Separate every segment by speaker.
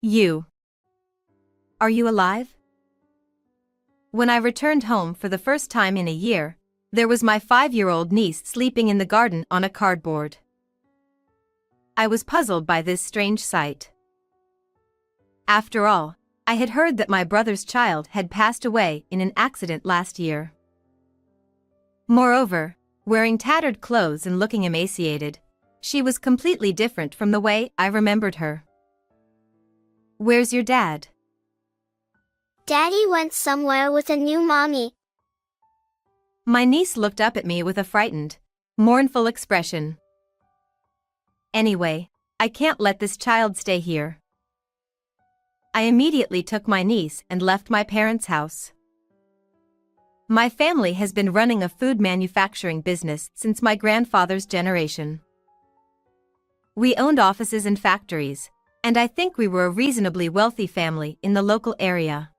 Speaker 1: You. Are you alive? When I returned home for the first time in a year, there was my 5-year-old niece sleeping in the garden on a cardboard. I was puzzled by this strange sight. After all, I had heard that my brother's child had passed away in an accident last year. Moreover, wearing tattered clothes and looking emaciated, she was completely different from the way I remembered her. Where's your dad?
Speaker 2: Daddy went somewhere with a new mommy.
Speaker 1: My niece looked up at me with a frightened, mournful expression. Anyway, I can't let this child stay here. I immediately took my niece and left my parents' house. My family has been running a food manufacturing business since my grandfather's generation. We owned offices and factories, and I think we were a reasonably wealthy family in the local area.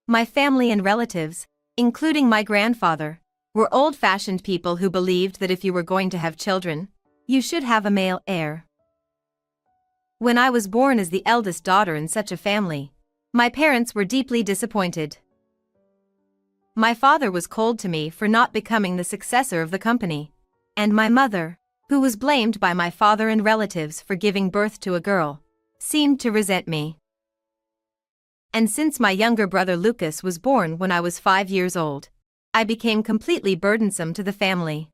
Speaker 1: My family and relatives, including my grandfather, were old-fashioned people who believed that if you were going to have children, you should have a male heir. When I was born as the eldest daughter in such a family, my parents were deeply disappointed. My father was cold to me for not becoming the successor of the company, and my mother, who was blamed by my father and relatives for giving birth to a girl, seemed to resent me. And since my younger brother Lucas was born when I was 5 years old, I became completely burdensome to the family.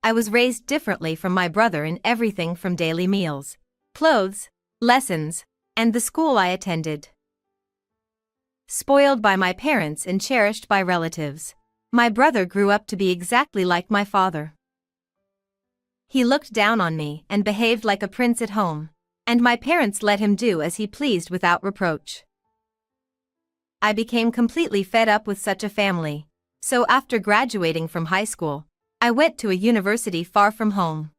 Speaker 1: I was raised differently from my brother in everything from daily meals, clothes, lessons, and the school I attended. Spoiled by my parents and cherished by relatives, my brother grew up to be exactly like my father. He looked down on me and behaved like a prince at home, and my parents let him do as he pleased without reproach. I became completely fed up with such a family, so after graduating from high school, I went to a university far from home.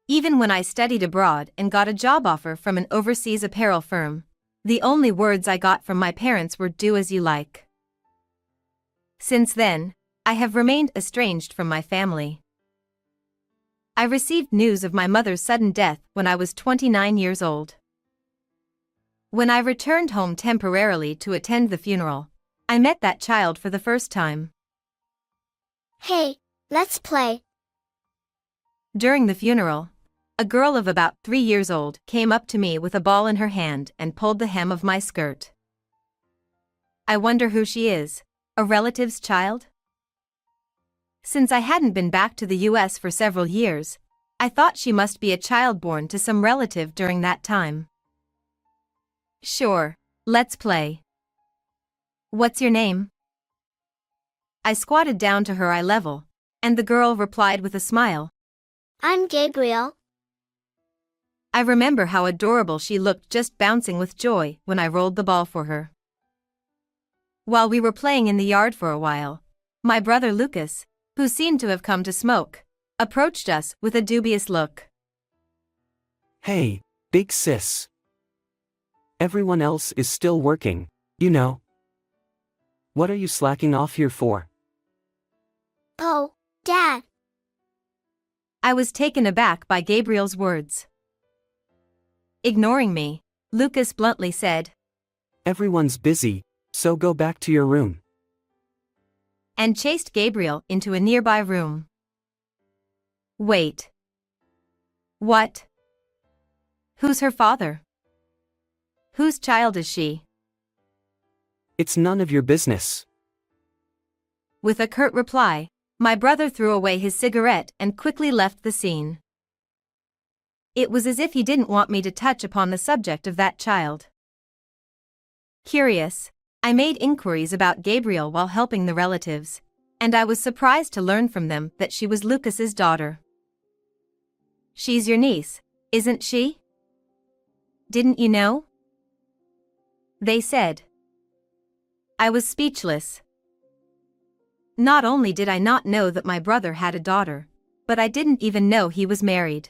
Speaker 1: Even when I studied abroad and got a job offer from an overseas apparel firm, the only words I got from my parents were "do as you like." Since then, I have remained estranged from my family. I received news of my mother's sudden death when I was 29 years old. When I returned home temporarily to attend the funeral, I met that child for the first time.
Speaker 2: Hey, let's play.
Speaker 1: During the funeral, a girl of about 3 years old came up to me with a ball in her hand and pulled the hem of my skirt. I wonder who she is, a relative's child? Since I hadn't been back to the US for several years, I thought she must be a child born to some relative during that time. Sure, let's play. What's your name? I squatted down to her eye level, and the girl replied with a smile.
Speaker 2: I'm Gabriel.
Speaker 1: I remember how adorable she looked just bouncing with joy when I rolled the ball for her. While we were playing in the yard for a while, my brother Lucas, who seemed to have come to smoke, approached us with a dubious look.
Speaker 3: Hey, big sis. Everyone else is still working, you know. What are you slacking off here for?
Speaker 2: Oh, Dad.
Speaker 1: I was taken aback by Gabriel's words. Ignoring me, Lucas bluntly said,
Speaker 3: Everyone's busy, so go back to your room.
Speaker 1: And chased Gabriel into a nearby room. Wait. What? Who's her father? Whose child is she?
Speaker 3: It's none of your business.
Speaker 1: With a curt reply, my brother threw away his cigarette and quickly left the scene. It was as if he didn't want me to touch upon the subject of that child. Curious, I made inquiries about Gabriel while helping the relatives, and I was surprised to learn from them that she was Lucas's daughter. She's your niece, isn't she? Didn't you know? They said. I was speechless. Not only did I not know that my brother had a daughter, but I didn't even know he was married.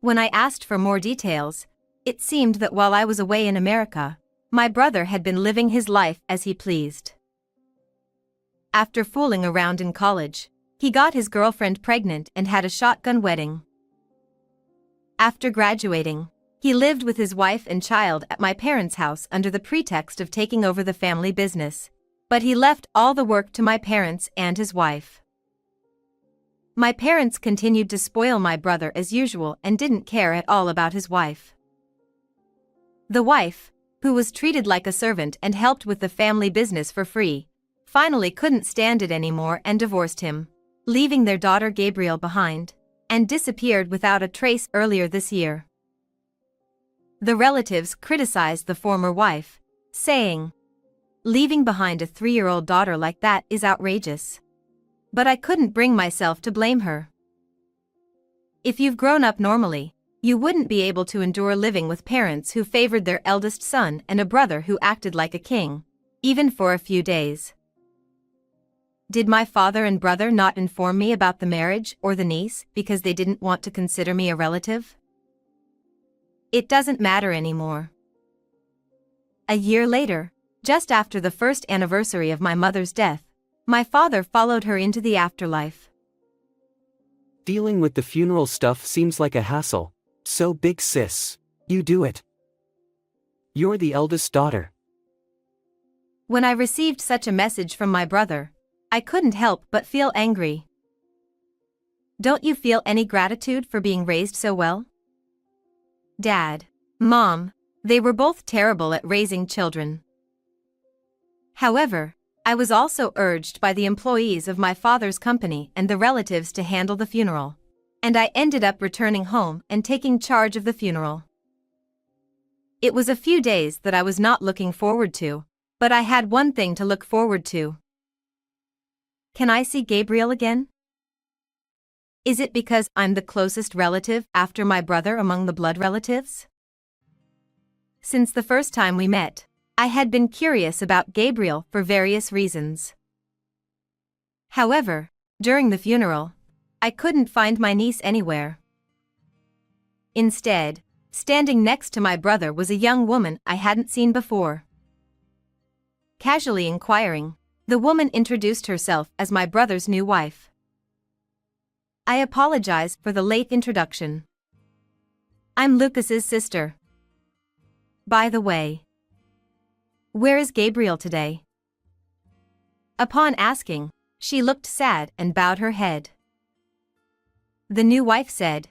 Speaker 1: When I asked for more details, it seemed that while I was away in America, my brother had been living his life as he pleased. After fooling around in college, he got his girlfriend pregnant and had a shotgun wedding. After graduating, he lived with his wife and child at my parents' house under the pretext of taking over the family business, but he left all the work to my parents and his wife. My parents continued to spoil my brother as usual and didn't care at all about his wife. The wife, who was treated like a servant and helped with the family business for free, finally couldn't stand it anymore and divorced him, leaving their daughter Gabriel behind, and disappeared without a trace earlier this year. The relatives criticized the former wife, saying, "Leaving behind a 3-year-old daughter like that is outrageous." But I couldn't bring myself to blame her. If you've grown up normally, you wouldn't be able to endure living with parents who favored their eldest son and a brother who acted like a king, even for a few days. Did my father and brother not inform me about the marriage or the niece because they didn't want to consider me a relative? It doesn't matter anymore. A year later, just after the first anniversary of my mother's death, my father followed her into the afterlife.
Speaker 3: Dealing with the funeral stuff seems like a hassle, so big sis, you do it. You're the eldest daughter.
Speaker 1: When I received such a message from my brother, I couldn't help but feel angry. Don't you feel any gratitude for being raised so well? Dad, Mom, they were both terrible at raising children. However, I was also urged by the employees of my father's company and the relatives to handle the funeral, and I ended up returning home and taking charge of the funeral. It was a few days that I was not looking forward to, but I had one thing to look forward to. Can I see Gabriel again? Is it because I'm the closest relative after my brother among the blood relatives? Since the first time we met, I had been curious about Gabriel for various reasons. However, during the funeral, I couldn't find my niece anywhere. Instead, standing next to my brother was a young woman I hadn't seen before. Casually inquiring, the woman introduced herself as my brother's new wife. I apologize for the late introduction. I'm Lucas's sister. By the way, where is Gabriel today? Upon asking, she looked sad and bowed her head. The new wife said,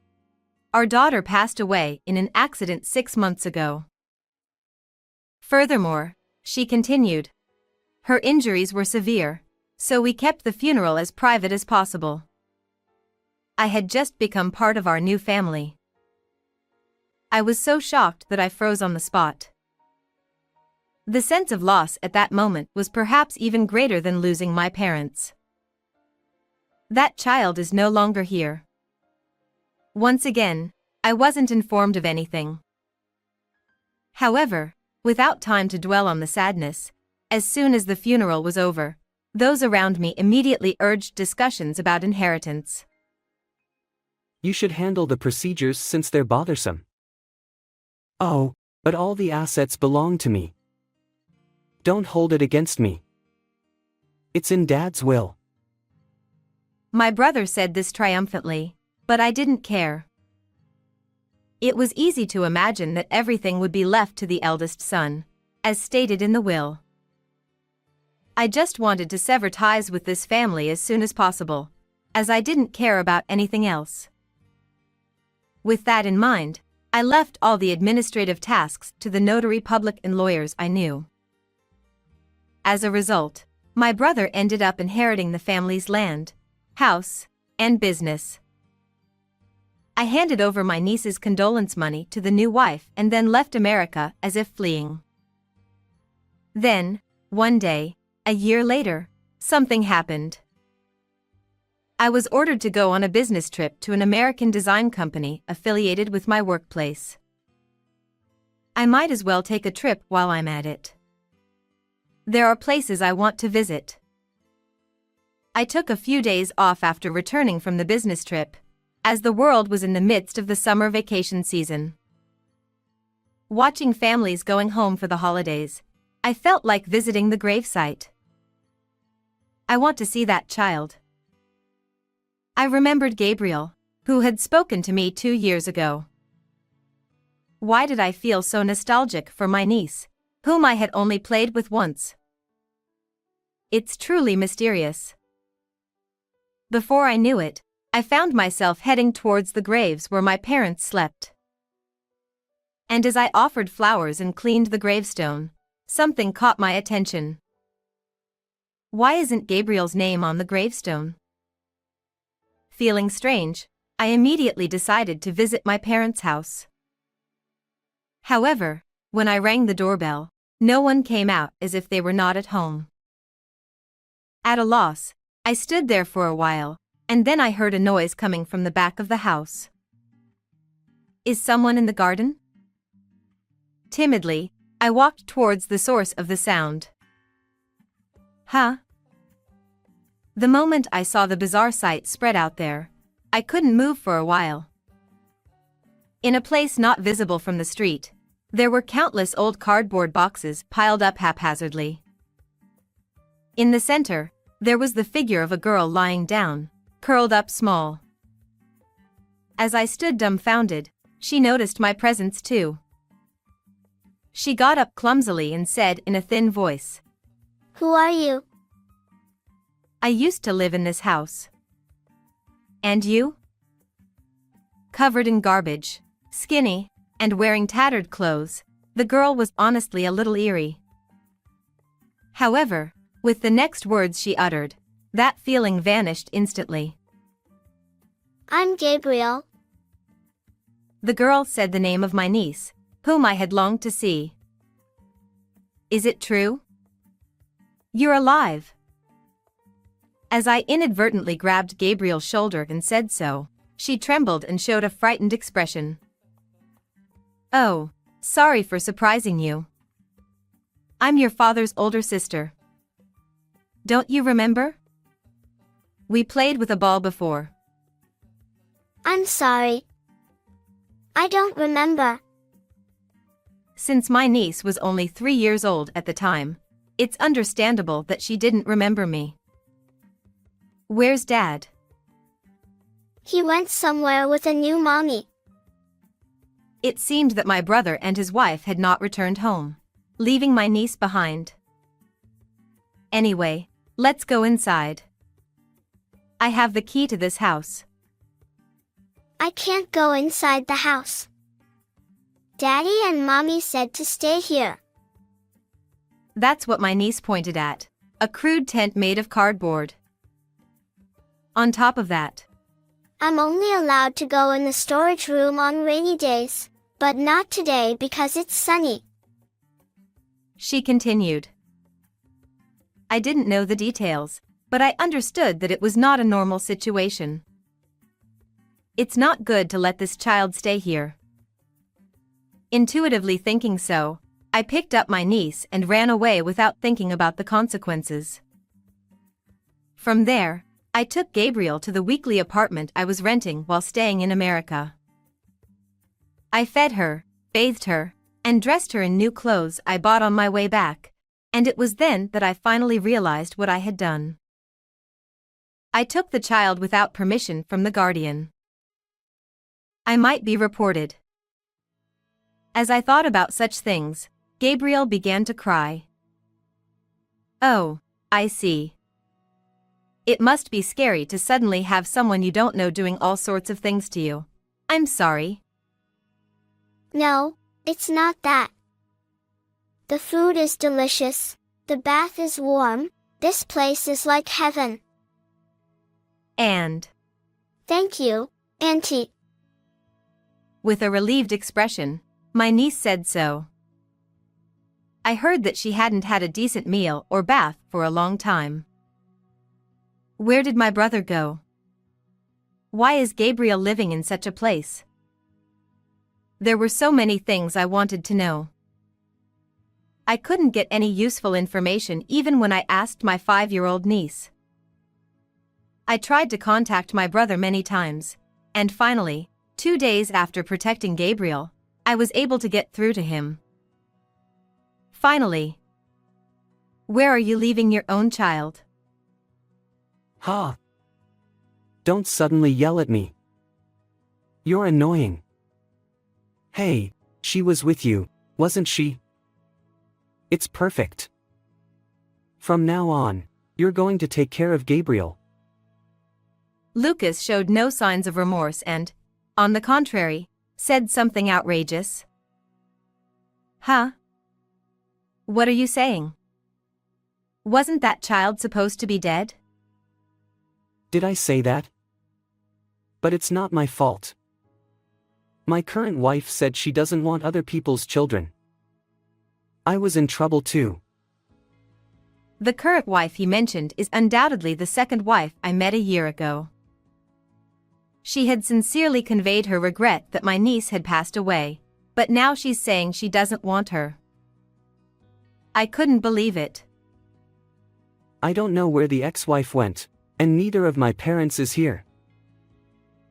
Speaker 1: "Our daughter passed away in an accident 6 months ago." Furthermore, she continued, her injuries were severe, so we kept the funeral as private as possible. I had just become part of our new family. I was so shocked that I froze on the spot. The sense of loss at that moment was perhaps even greater than losing my parents. That child is no longer here. Once again, I wasn't informed of anything. However, without time to dwell on the sadness, as soon as the funeral was over, those around me immediately urged discussions about inheritance.
Speaker 3: You should handle the procedures since they're bothersome. Oh, but all the assets belong to me. Don't hold it against me. It's in Dad's will.
Speaker 1: My brother said this triumphantly, but I didn't care. It was easy to imagine that everything would be left to the eldest son, as stated in the will. I just wanted to sever ties with this family as soon as possible, as I didn't care about anything else. With that in mind, I left all the administrative tasks to the notary public and lawyers I knew. As a result, my brother ended up inheriting the family's land, house, and business. I handed over my niece's condolence money to the new wife and then left America as if fleeing. Then, one day, a year later, something happened. I was ordered to go on a business trip to an American design company affiliated with my workplace. I might as well take a trip while I'm at it. There are places I want to visit. I took a few days off after returning from the business trip, as the world was in the midst of the summer vacation season. Watching families going home for the holidays, I felt like visiting the gravesite. I want to see that child. I remembered Gabriel, who had spoken to me 2 years ago. Why did I feel so nostalgic for my niece, whom I had only played with once? It's truly mysterious. Before I knew it, I found myself heading towards the graves where my parents slept. And as I offered flowers and cleaned the gravestone, something caught my attention. Why isn't Gabriel's name on the gravestone? Feeling strange, I immediately decided to visit my parents' house. However, when I rang the doorbell, no one came out, as if they were not at home. At a loss, I stood there for a while, and then I heard a noise coming from the back of the house. Is someone in the garden? Timidly, I walked towards the source of the sound. Huh? The moment I saw the bizarre sight spread out there, I couldn't move for a while. In a place not visible from the street, there were countless old cardboard boxes piled up haphazardly. In the center, there was the figure of a girl lying down, curled up small. As I stood dumbfounded, she noticed my presence too. She got up clumsily and said in a thin voice,
Speaker 2: Who are you?
Speaker 1: I used to live in this house. And you? Covered in garbage, skinny, and wearing tattered clothes, the girl was honestly a little eerie. However, with the next words she uttered, that feeling vanished instantly.
Speaker 2: I'm Gabriel.
Speaker 1: The girl said the name of my niece, whom I had longed to see. Is it true? You're alive. As I inadvertently grabbed Gabriel's shoulder and said so, she trembled and showed a frightened expression. Oh, sorry for surprising you. I'm your father's older sister. Don't you remember? We played with a ball before.
Speaker 2: I'm sorry. I don't remember.
Speaker 1: Since my niece was only 3 years old at the time, it's understandable that she didn't remember me. Where's Dad?
Speaker 2: He went somewhere with a new mommy.
Speaker 1: It seemed that my brother and his wife had not returned home, leaving my niece behind. Anyway, let's go inside. I have the key to this house.
Speaker 2: I can't go inside the house. Daddy and Mommy said to stay here.
Speaker 1: That's what my niece pointed at, a crude tent made of cardboard. On top of that,
Speaker 2: I'm only allowed to go in the storage room on rainy days, but not today because it's sunny.
Speaker 1: She continued. I didn't know the details, but I understood that it was not a normal situation. It's not good to let this child stay here. Intuitively thinking so, I picked up my niece and ran away without thinking about the consequences. From there, I took Gabriel to the weekly apartment I was renting while staying in America. I fed her, bathed her, and dressed her in new clothes I bought on my way back, and it was then that I finally realized what I had done. I took the child without permission from the guardian. I might be reported. As I thought about such things, Gabriel began to cry. Oh, I see. It must be scary to suddenly have someone you don't know doing all sorts of things to you. I'm sorry.
Speaker 2: No, it's not that. The food is delicious, the bath is warm, this place is like heaven.
Speaker 1: And,
Speaker 2: Thank you, Auntie.
Speaker 1: with a relieved expression, my niece said so. I heard that she hadn't had a decent meal or bath for a long time. Where did my brother go? Why is Gabriel living in such a place? There were so many things I wanted to know. I couldn't get any useful information even when I asked my 5-year-old niece. I tried to contact my brother many times, and finally, 2 days after protecting Gabriel, I was able to get through to him. Finally. Where are you leaving your own child?
Speaker 3: Ha! Don't suddenly yell at me. You're annoying. Hey, She was with you, wasn't she? It's perfect. From now on, you're going to take care of Gabriel.
Speaker 1: Lucas showed no signs of remorse and, on the contrary, said something outrageous. Huh? What are you saying? Wasn't that child supposed to be dead?
Speaker 3: Did I say that? But it's not my fault. My current wife said she doesn't want other people's children. I was in trouble too.
Speaker 1: The current wife he mentioned is undoubtedly the second wife I met a year ago. She had sincerely conveyed her regret that my niece had passed away, but now she's saying she doesn't want her. I couldn't believe it.
Speaker 3: I don't know where the ex-wife went, and neither of my parents is here.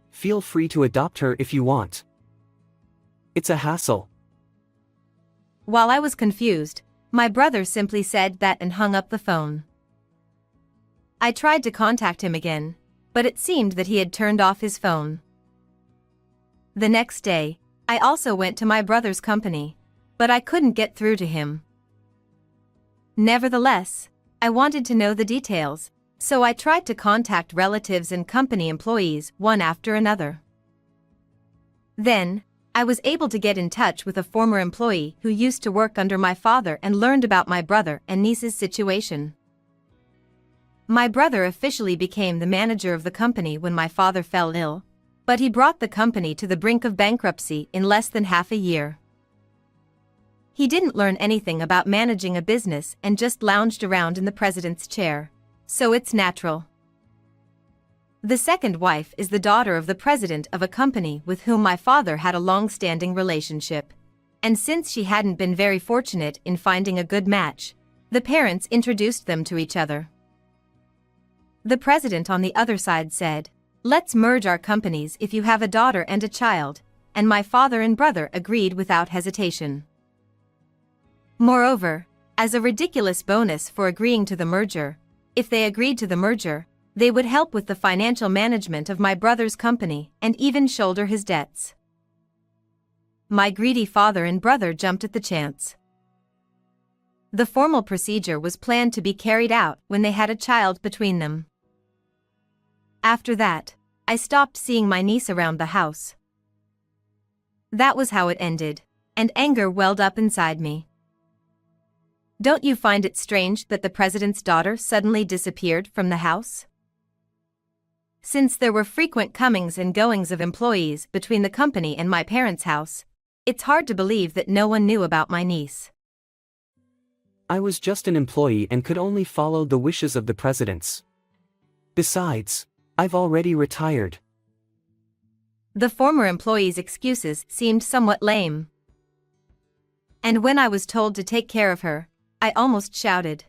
Speaker 3: Feel free to adopt her if you want. It's a hassle.
Speaker 1: While I was confused, my brother simply said that and hung up the phone. I tried to contact him again, but it seemed that he had turned off his phone. The next day, I also went to my brother's company, but I couldn't get through to him. Nevertheless, I wanted to know the details, so I tried to contact relatives and company employees one after another. Then, I was able to get in touch with a former employee who used to work under my father and learned about my brother and niece's situation. My brother officially became the manager of the company when my father fell ill, but he brought the company to the brink of bankruptcy in less than half a year. He didn't learn anything about managing a business and just lounged around in the president's chair, so it's natural. The second wife is the daughter of the president of a company with whom my father had a long-standing relationship, and since she hadn't been very fortunate in finding a good match, the parents introduced them to each other. The president on the other side said, "Let's merge our companies if you have a daughter and a child," and my father and brother agreed without hesitation. Moreover, as a ridiculous bonus for agreeing to the merger, if they agreed to the merger, they would help with the financial management of my brother's company and even shoulder his debts. My greedy father and brother jumped at the chance. The formal procedure was planned to be carried out when they had a child between them. After that, I stopped seeing my niece around the house. That was how it ended, and anger welled up inside me. Don't you find it strange that the president's daughter suddenly disappeared from the house? Since there were frequent comings and goings of employees between the company and my parents' house, it's hard to believe that no one knew about my niece.
Speaker 3: I was just an employee and could only follow the wishes of the presidents. Besides, I've already retired.
Speaker 1: The former employee's excuses seemed somewhat lame. And when I was told to take care of her, I almost shouted.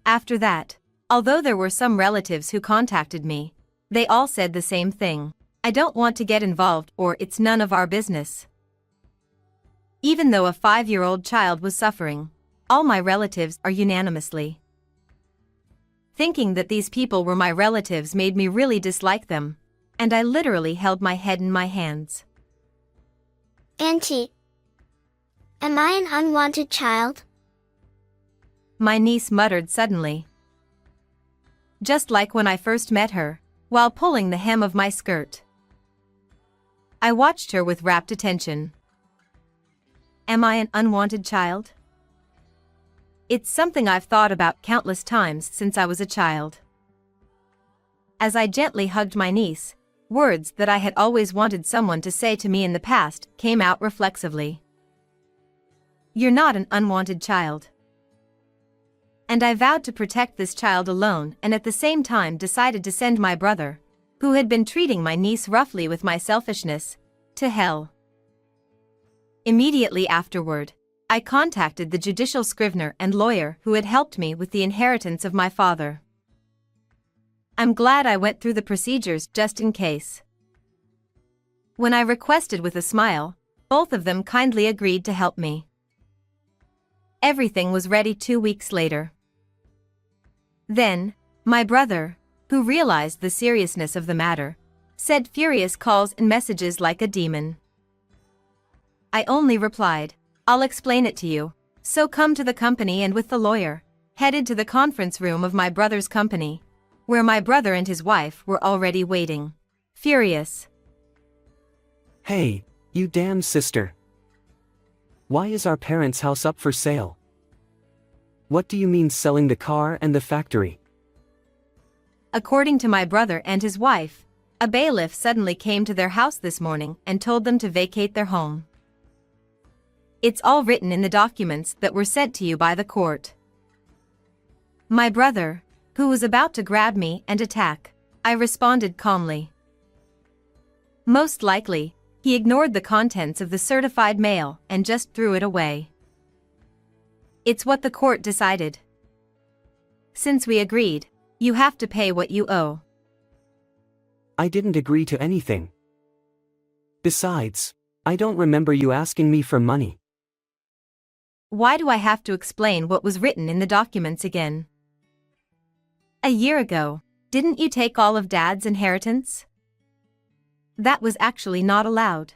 Speaker 1: After that, although there were some relatives who contacted me, they all said the same thing: I don't want to get involved, or it's none of our business. Even though a 5-year-old child was suffering, all my relatives are unanimously. Thinking that these people were my relatives made me really dislike them, and I literally held my head in my hands.
Speaker 2: Auntie, am I an unwanted child?
Speaker 1: My niece muttered suddenly. Just like when I first met her, while pulling the hem of my skirt. I watched her with rapt attention. Am I an unwanted child? It's something I've thought about countless times since I was a child. As I gently hugged my niece, words that I had always wanted someone to say to me in the past came out reflexively. You're not an unwanted child. And I vowed to protect this child alone, and at the same time decided to send my brother, who had been treating my niece roughly with my selfishness, to hell. Immediately afterward, I contacted the judicial scrivener and lawyer who had helped me with the inheritance of my father. I'm glad I went through the procedures just in case. When I requested with a smile, both of them kindly agreed to help me. Everything was ready 2 weeks later. Then, my brother, who realized the seriousness of the matter, sent furious calls and messages like a demon. I only replied, "I'll explain it to you. So come to the company," and with the lawyer, headed to the conference room of my brother's company, where my brother and his wife were already waiting. Furious.
Speaker 3: Hey, you damn sister. Why is our parents' house up for sale? What do you mean selling the car and the factory?
Speaker 1: According to my brother and his wife, a bailiff suddenly came to their house this morning and told them to vacate their home. It's all written in the documents that were sent to you by the court. My brother, who was about to grab me and attack, I responded calmly. Most likely, he ignored the contents of the certified mail and just threw it away. It's what the court decided. Since we agreed, you have to pay what you owe.
Speaker 3: I didn't agree to anything. Besides, I don't remember you asking me for money.
Speaker 1: Why do I have to explain what was written in the documents again? A year ago, didn't you take all of Dad's inheritance? That was actually not allowed.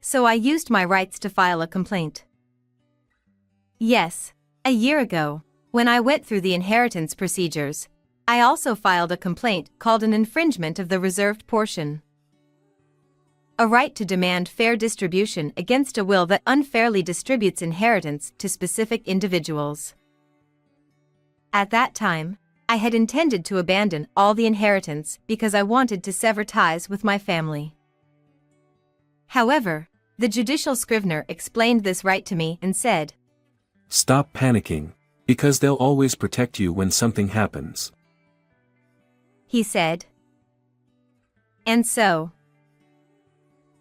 Speaker 1: So I used my rights to file a complaint. Yes, a year ago, when I went through the inheritance procedures, I also filed a complaint called an infringement of the reserved portion. A right to demand fair distribution against a will that unfairly distributes inheritance to specific individuals. At that time, I had intended to abandon all the inheritance because I wanted to sever ties with my family. However, the judicial scrivener explained this right to me and said,
Speaker 4: "Stop panicking, because they'll always protect you when something happens,"
Speaker 1: he said. And so,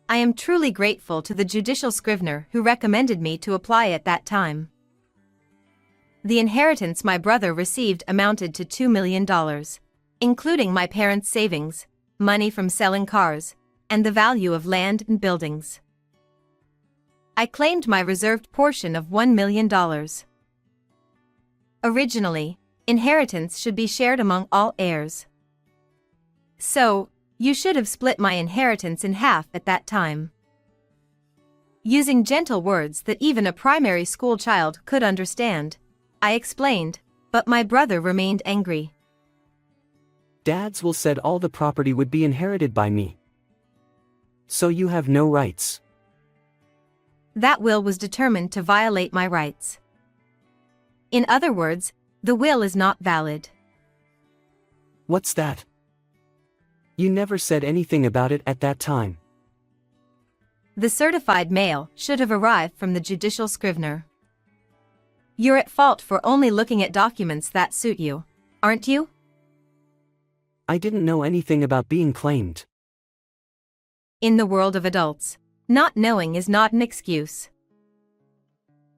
Speaker 1: I am truly grateful to the judicial scrivener who recommended me to apply at that time. The inheritance my brother received amounted to $2 million, including my parents' savings, money from selling cars, and the value of land and buildings. I claimed my reserved portion of $1 million. Originally, inheritance should be shared among all heirs. So, you should have split my inheritance in half at that time. Using gentle words that even a primary school child could understand, I explained, but my brother remained angry.
Speaker 3: Dad's will said all the property would be inherited by me. So you have no rights.
Speaker 1: That will was determined to violate my rights. In other words, the will is not valid.
Speaker 3: What's that? You never said anything about it at that time.
Speaker 1: The certified mail should have arrived from the judicial scrivener. You're at fault for only looking at documents that suit you, aren't you?
Speaker 3: I didn't know anything about being claimed.
Speaker 1: In the world of adults, not knowing is not an excuse.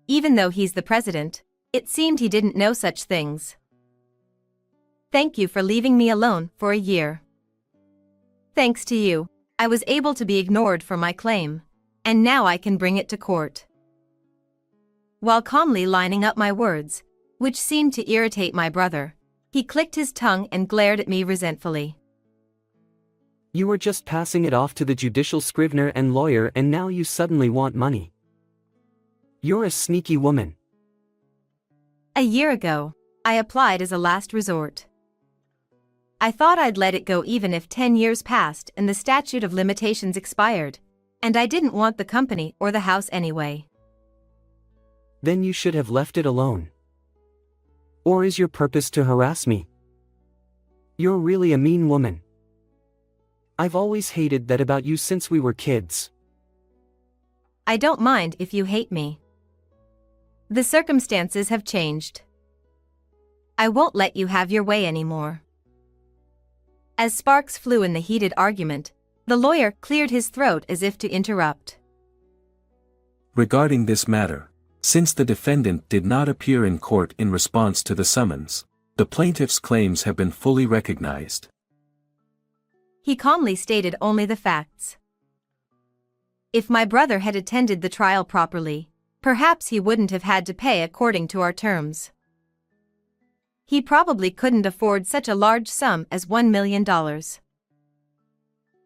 Speaker 1: Even though he's the president, it seemed he didn't know such things. Thank you for leaving me alone for a year. Thanks to you, I was able to be ignored for my claim, and now I can bring it to court. While calmly lining up my words, which seemed to irritate my brother, he clicked his tongue and glared at me resentfully.
Speaker 3: You were just passing it off to the judicial scrivener and lawyer, and now you suddenly want money. You're a sneaky woman.
Speaker 1: A year ago, I applied as a last resort. I thought I'd let it go even if 10 years passed and the statute of limitations expired, and I didn't want the company or the house anyway.
Speaker 3: Then you should have left it alone. Or is your purpose to harass me? You're really a mean woman. I've always hated that about you since we were kids.
Speaker 1: I don't mind if you hate me. The circumstances have changed. I won't let you have your way anymore. As sparks flew in the heated argument, the lawyer cleared his throat as if to interrupt.
Speaker 4: Regarding this matter, since the defendant did not appear in court in response to the summons, the plaintiff's claims have been fully recognized.
Speaker 1: He calmly stated only the facts. If my brother had attended the trial properly, perhaps he wouldn't have had to pay according to our terms. He probably couldn't afford such a large sum as $1 million.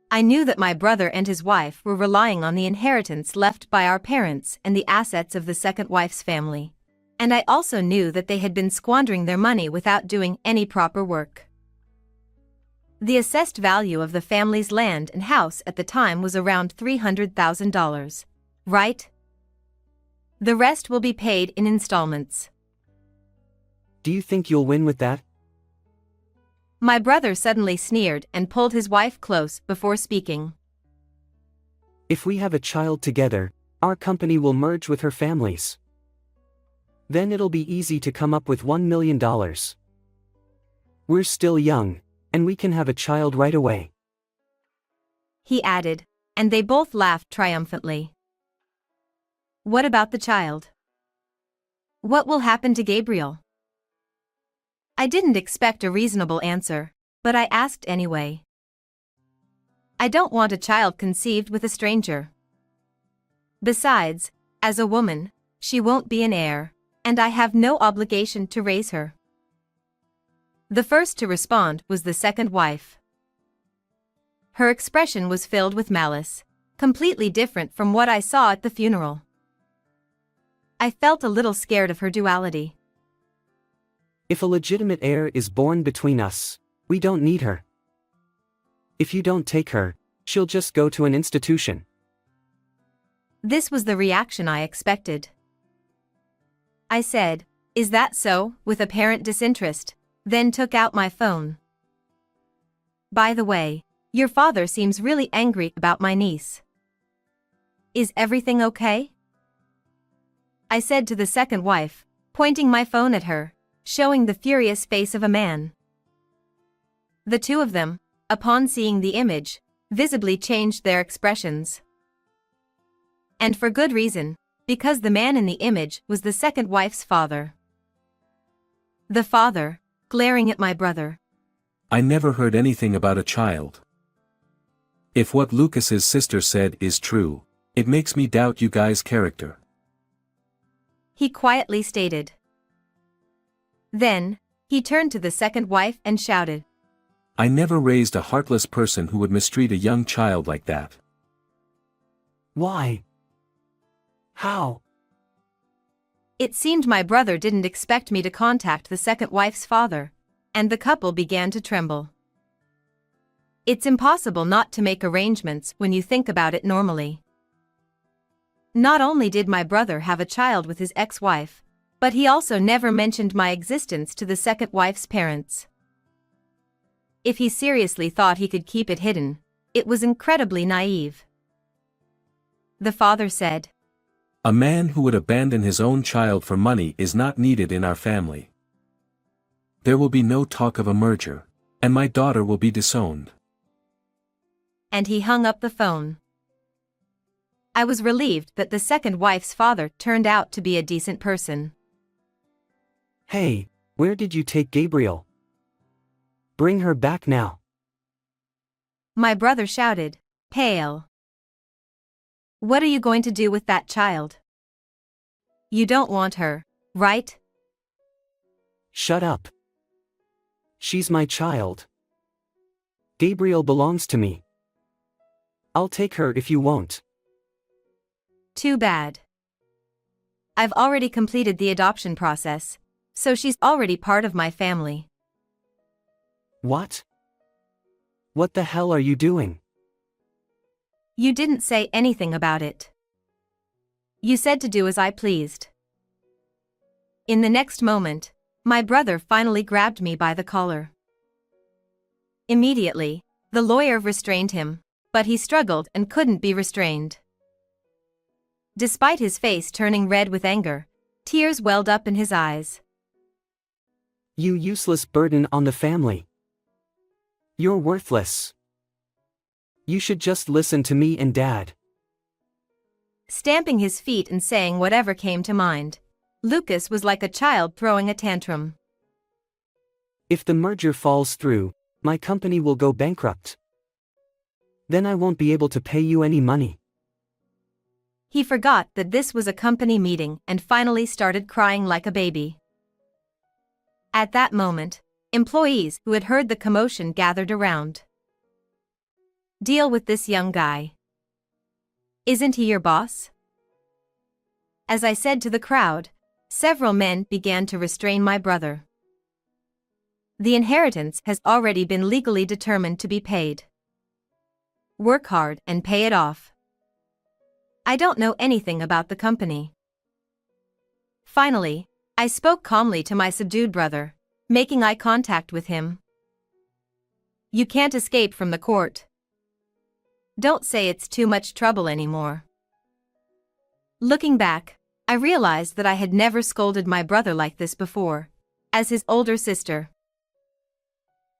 Speaker 1: I knew that my brother and his wife were relying on the inheritance left by our parents and the assets of the second wife's family. And I also knew that they had been squandering their money without doing any proper work. The assessed value of the family's land and house at the time was around $300,000. Right? The rest will be paid in installments.
Speaker 3: Do you think you'll win with that?
Speaker 1: My brother suddenly sneered and pulled his wife close before speaking.
Speaker 3: If we have a child together, our company will merge with her family's. Then it'll be easy to come up with $1 million. We're still young, and we can have a child right away.
Speaker 1: He added, and they both laughed triumphantly. What about the child? What will happen to Gabriel? I didn't expect a reasonable answer, but I asked anyway. I don't want a child conceived with a stranger. Besides, as a woman, she won't be an heir, and I have no obligation to raise her. The first to respond was the second wife. Her expression was filled with malice, completely different from what I saw at the funeral. I felt a little scared of her duality.
Speaker 3: If a legitimate heir is born between us, we don't need her. If you don't take her, she'll just go to an institution.
Speaker 1: This was the reaction I expected. I said, "Is that so?" with apparent disinterest, then took out my phone. By the way, your father seems really angry about my niece. Is everything okay? I said to the second wife, pointing my phone at her, showing the furious face of a man. The two of them, upon seeing the image, visibly changed their expressions. And for good reason, because the man in the image was the second wife's father. The father, glaring at my brother.
Speaker 4: I never heard anything about a child. If what Lucas's sister said is true, it makes me doubt you guys' character.
Speaker 1: He quietly stated. Then, he turned to the second wife and shouted.
Speaker 4: I never raised a heartless person who would mistreat a young child like that.
Speaker 3: Why? How?
Speaker 1: It seemed my brother didn't expect me to contact the second wife's father, and the couple began to tremble. It's impossible not to make arrangements when you think about it normally. Not only did my brother have a child with his ex-wife, but he also never mentioned my existence to the second wife's parents. If he seriously thought he could keep it hidden, it was incredibly naive. The father said,
Speaker 4: A man who would abandon his own child for money is not needed in our family. There will be no talk of a merger, and my daughter will be disowned.
Speaker 1: And he hung up the phone. I was relieved that the second wife's father turned out to be a decent person.
Speaker 3: Hey, where did you take Gabriel? Bring her back now.
Speaker 1: My brother shouted, pale. What are you going to do with that child? You don't want her, right?
Speaker 3: Shut up. She's my child. Gabriel belongs to me. I'll take her if you won't.
Speaker 1: Too bad. I've already completed the adoption process, so she's already part of my family.
Speaker 3: What? What the hell are you doing?
Speaker 1: You didn't say anything about it. You said to do as I pleased. In the next moment, my brother finally grabbed me by the collar. Immediately, the lawyer restrained him, but he struggled and couldn't be restrained. Despite his face turning red with anger, tears welled up in his eyes.
Speaker 3: You useless burden on the family. You're worthless. You should just listen to me and Dad.
Speaker 1: Stamping his feet and saying whatever came to mind, Lucas was like a child throwing a tantrum.
Speaker 3: If the merger falls through, my company will go bankrupt. Then I won't be able to pay you any money.
Speaker 1: He forgot that this was a company meeting and finally started crying like a baby. At that moment, employees who had heard the commotion gathered around. Deal with this young guy. Isn't he your boss? As I said to the crowd, several men began to restrain my brother. The inheritance has already been legally determined to be paid. Work hard and pay it off. I don't know anything about the company. Finally, I spoke calmly to my subdued brother, making eye contact with him. You can't escape from the court. Don't say it's too much trouble anymore. Looking back, I realized that I had never scolded my brother like this before, as his older sister.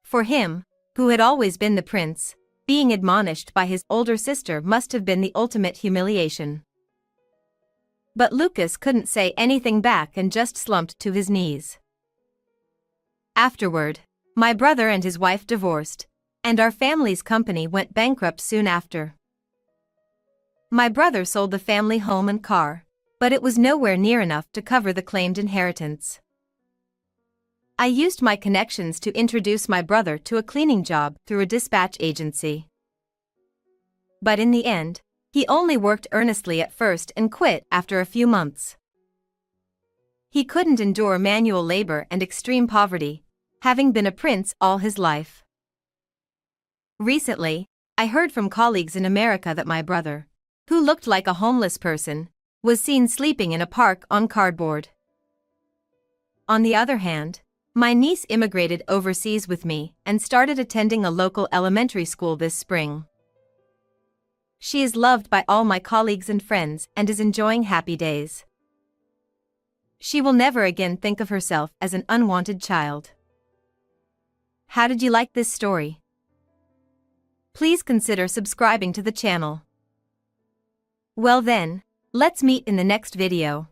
Speaker 1: For him, who had always been the prince, being admonished by his older sister must have been the ultimate humiliation. But Lucas couldn't say anything back and just slumped to his knees. Afterward, my brother and his wife divorced, and our family's company went bankrupt soon after. My brother sold the family home and car, but it was nowhere near enough to cover the claimed inheritance. I used my connections to introduce my brother to a cleaning job through a dispatch agency. But in the end, he only worked earnestly at first and quit after a few months. He couldn't endure manual labor and extreme poverty, having been a prince all his life. Recently, I heard from colleagues in America that my brother, who looked like a homeless person, was seen sleeping in a park on cardboard. On the other hand, my niece immigrated overseas with me and started attending a local elementary school this spring. She is loved by all my colleagues and friends and is enjoying happy days. She will never again think of herself as an unwanted child. How did you like this story? Please consider subscribing to the channel. Well then, let's meet in the next video.